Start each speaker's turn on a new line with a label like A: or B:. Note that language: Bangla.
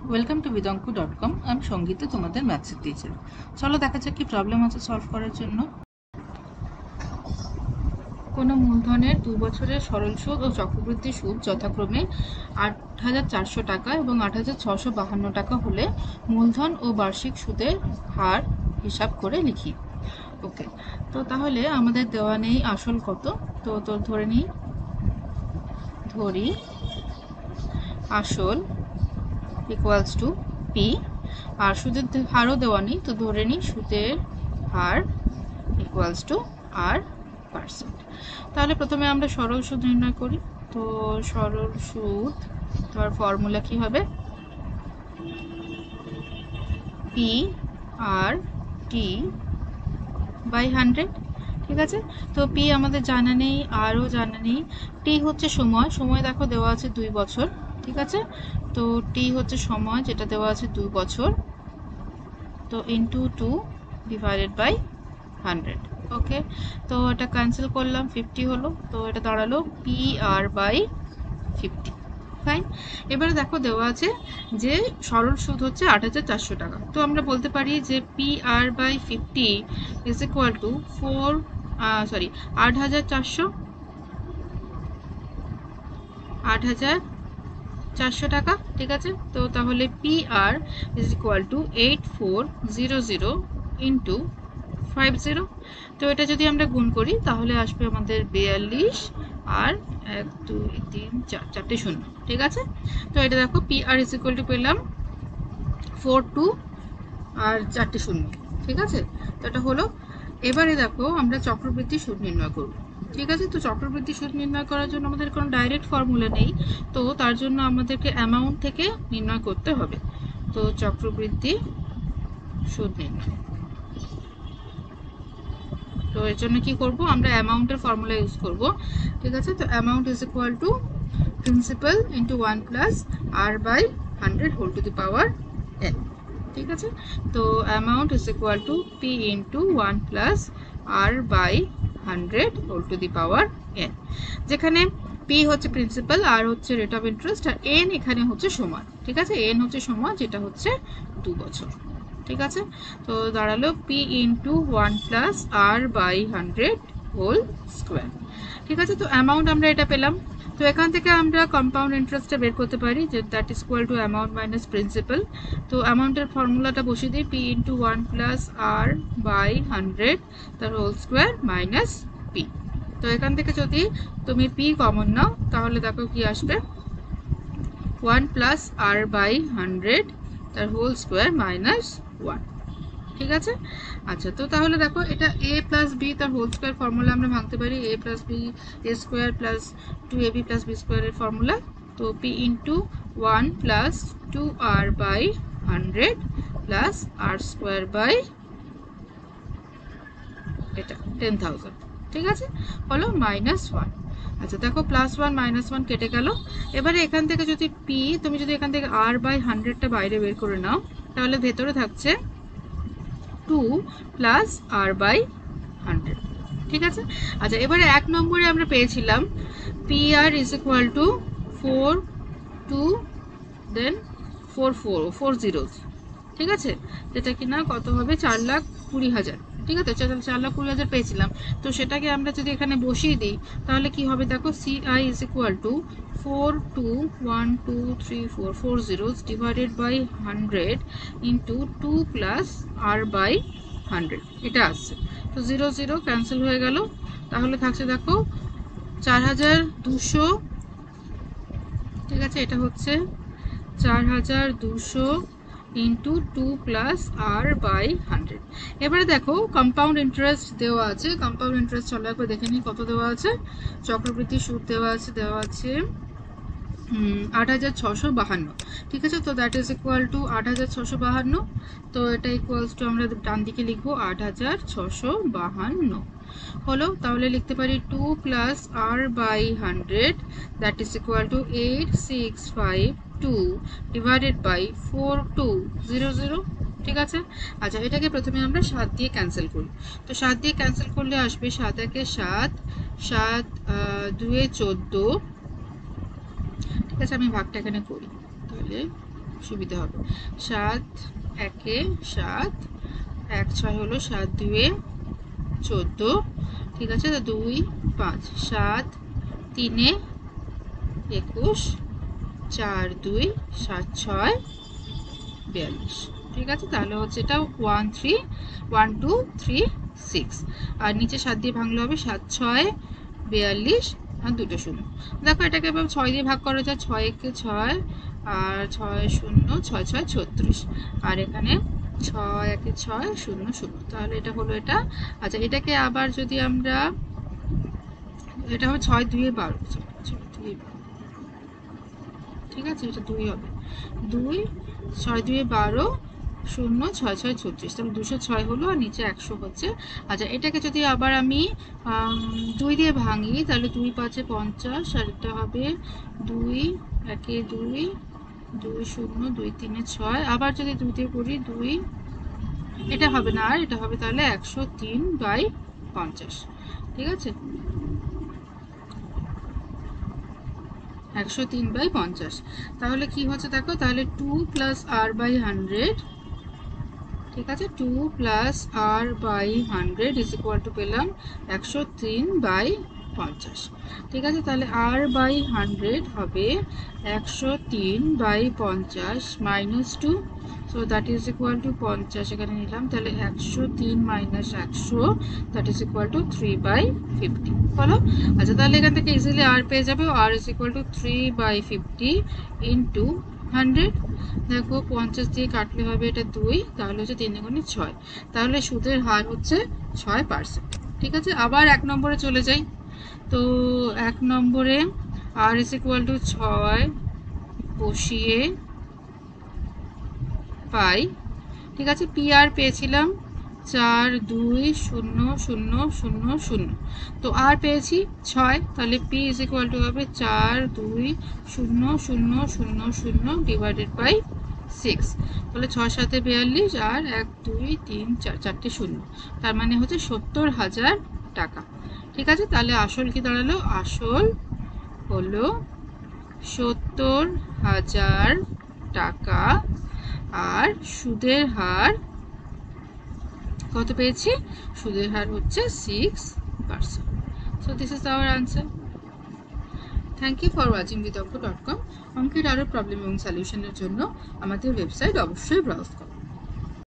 A: Welcome to bidanku.com। আমি সঙ্গীতা, তোমাদের ম্যাথসের টিচার। চলো দেখা যাক কি প্রবলেম আছে সলভ করার জন্য। কোনো মূলধনের 2 বছরের সরল সুদ ও চক্রবৃদ্ধি সুদ যথাক্রমে 8,400 টাকা এবং 8,652 টাকা হলে মূলধন ও বার্ষিক সুদের হার হিসাব করে লিখি। ওকে, তো তাহলে আমাদের দেওয়া নেই আসল কত, তো ধরি আসল ইকুয়ালস টু পি, আর সুদের হারও দেওয়া নেই, তো ধরে নিই সুদের হার ইকুয়ালস টু R%। তাহলে প্রথমে আমরা সরল সুদ নির্ণয় করি। তো সরল সুদ তার ফর্মুলা কি হবে? P R T by 100। ঠিক আছে, তো পি আমাদের জানা নেই, আরও জানা নেই। টি হচ্ছে সময় দেখো দেওয়া আছে 2 বছর। ঠিক আছে, তো টি হচ্ছে সময়, যেটা দেওয়া আছে 2 বছর, তো ইন্টু 2 ডিভাইডেড বাই 100। ওকে, তো এটা ক্যান্সেল করলাম, 50 হলো, তো এটা দাঁড়ালো পি আর বাই 50। ফাইন। এবারে দেখো দেওয়া আছে যে সরল সুদ হচ্ছে 8,400 টাকা, তো আমরা বলতে পারি যে P R by 50 is equal to 8,400 টাকা। ঠিক আছে, তো তাহলে P R is equal to 8400 into 50। তো এটা যদি আমরা গুণ করি তাহলে আসবে আমাদের 42 আর 1 2 3 4 চারটে শূন্য। ঠিক আছে, তো এটা দেখো P R is equal to পেলাম 42 আর চারটে শূন্য। ঠিক আছে, তো এটা হলো। এবারে দেখো আমরা চক্রবৃদ্ধি সুদ নির্ণয় করব। ঠিক আছে, তো চক্রবৃদ্ধি সুদ নির্ণয় করার জন্য আমাদের কোনো ডাইরেক্ট ফর্মুলা নেই, তো তার জন্য আমাদেরকে অ্যামাউন্ট থেকে নির্ণয় করতে হবে। তো চক্রবৃদ্ধি সুদ নির্ণয়, তো এর জন্য কি করব, আমরা অ্যামাউন্টের ফর্মুলা ইউজ করব। ঠিক আছে, তো amount is equal to principal into 1 plus R by 100 whole to the power n। ঠিক আছে, তো amount is equal to P into 1 plus R by 100 whole to the power n, যেখানে পি হচ্ছে প্রিন্সিপাল, আর হচ্ছে রেট অফ ইন্টারেস্ট, আর এন এখানে হচ্ছে সময়। ঠিক আছে, এন হচ্ছে সময়, যেটা হচ্ছে 2 বছর। ঠিক আছে, তো দাঁড়ালো P into 1 plus R by 100 whole square. ঠিক আছে, তো অ্যামাউন্ট আমরা এটা পেলাম। তো এখান থেকে আমরা কম্পাউন্ড ইন্টারেস্টটা বের করতে পারি, যে that is equal to amount minus principal. তো অ্যামাউন্টের ফর্মুলাটা বসিয়ে দিই, P into 1 plus R by 100 তার হোল স্কোয়ার মাইনাস পি। তো এখান থেকে যদি তুমি পি কমন নাও তাহলে দেখো কি আসবে, 1 প্লাস আর বাই 100 তার হোল স্কোয়ার মাইনাস 1। ঠিক আছে, আচ্ছা, তো তাহলে দেখো এটা a প্লাস বি তার হোল স্কোয়ার ফর্মুলা আমরা ভাঙতে পারি, a plus B A square plus 2ab plus B স্কোয়ারের ফর্মুলা। তো p into 1 plus 2r by 100 plus R square by এটা 10,000। ঠিক আছে, হলো মাইনাস 1। আচ্ছা দেখো প্লাস 1 মাইনাস 1 কেটে গেল। এবারে এখান থেকে যদি পি, তুমি যদি এখান থেকে আর বাই 100টা বাইরে বের করে নাও তাহলে ভেতরে থাকছে 2 প্লাস আর বাই 100। ঠিক আছে, আচ্ছা এবারে 1 নম্বরে আমরা পেয়েছিলাম P R is equal to 4 2 then 4 zeros. ঠিক আছে, যেটা কিনা কত হবে, 4,20,000। ঠিক আছে, 4,20,000 পেয়েছিলাম। তো সেটাকে আমরা যদি এখানে বসিয়ে দিই তাহলে কি হবে, দেখো C I is equal to 4 2 1 2 3 4 4 zeros divided by 100 into 2 plus R by 100, এটা আসছে। তো 0 0 ক্যান্সেল হয়ে গেল, তাহলে থাকছে দেখো 4,200। ঠিক আছে, এটা হচ্ছে 4,200 ইন্টু 2 প্লাস আর বাই 100। এবারে দেখো কম্পাউন্ড ইন্টারেস্ট দেওয়া আছে, কম্পাউন্ড ইন্টারেস্ট চলো একবার দেখে নিই কত দেওয়া আছে। চক্রবৃদ্ধি সুদ দেওয়া আছে 8,652। ঠিক আছে, তো দ্যাট ইজ ইকুয়াল টু 8,652। তো এটা ইকুয়ালস টু আমরা ডান দিকে লিখবো 8,652 হলো। তাহলে লিখতে পারি 2 plus R by 100 that is equal to 8652 divided by 4200। ঠিক আছে, আচ্ছা এটাকে প্রথমে আমরা 7 দিয়ে ক্যান্সেল করি। তো 7 দিয়ে ক্যান্সেল করলে আসবে 7 একে 7, 7 2 এ 14। ঠিক আছে, আমি ভাগটা এখানে করি, তাহলে সুবিধা হবে। 7 একে 7, 1 6 হলো, 7 2 14, ঠিক আছে। তো 2 5, 7 3 21, 4 2 7 6 42, ঠিক আছে। তাহলে হচ্ছে এটা 1 3 1 2 3 6, আর নিচে 7 দিয়ে ভাঙলে হবে 7 6 42 আর দুটো শূন্য। দেখো এটাকে এবার 6 দিয়ে ভাগ করা যায়, 6 একে 6 আর 6 0 6 6 36, আর এখানে 6 একে 6 0 0, তাহলে এটা হলো এটা। আচ্ছা এটাকে আবার যদি আমরা, এটা হবে 6 2 12, ঠিক আছে, এটা 2 হবে, 2 6 2 12 0 6 6 36, তাহলে 206 হলো, আর নিচে 100 হচ্ছে। আচ্ছা এটাকে যদি আবার আমি 2 দিয়ে ভাঙি, তাহলে 2 5 50, আর এটা হবে 2 1 2 2 0 2 3 6, আবার যদি 2 দিয়ে করি 2, এটা হবে না, আর এটা হবে তাহলে 103/50, ঠিক আছে, 103/50। তাহলে কি হচ্ছে দেখো, তাহলে 2 + r/100, ঠিক আছে, 2 + r/100 = পেলাম 103/50, ঠিক আছে। তাহলে r/100 হবে 103/50 - 2, so that is equal two 50 এখানে নিলাম, তাহলে 103 - 100, দ্যাট ইজ ইকুয়াল টু 3/50 হলো। আচ্ছা তাহলে এখান থেকে ইজিলি r পেয়ে যাবে, r is equal two 3/50 into 100। দেখো 50 দিয়ে কাটলে হবে এটা 2, তাহলে হচ্ছে 3 গুণে 6, তাহলে সুদের হার হচ্ছে 6%, ঠিক আছে। আবার 1 নম্বরে চলে যাই। তো 1 নম্বরে r ইজ ইকুয়াল টু 6 বসিয়ে পাই, ঠিক আছে। PR পেয়েছিলাম 4 2 0 0 0 0, তো আর পেয়েছি 6, তাহলে P ইজ ইকুয়াল টু হবে 4 2 0 0 0 0 ডিভাইডেড বাই 6, তাহলে 6 7 42, আর 1 2 3 4 4টে শূন্য, তার মানে হচ্ছে 70,000 টাকা, ঠিক আছে। তাহলে আসল কি দাঁড়ালো, আসল হলো 70,000 টাকা, আর সুদের হার কত পেয়েছি, সুদের হার হচ্ছে 6%। So this is our answer. Thank you for watching বিতর্ক.com। অঙ্কের আরও প্রবলেম এবং সলিউশনের জন্য আমাদের ওয়েবসাইট অবশ্যই ব্রাউজ করুন।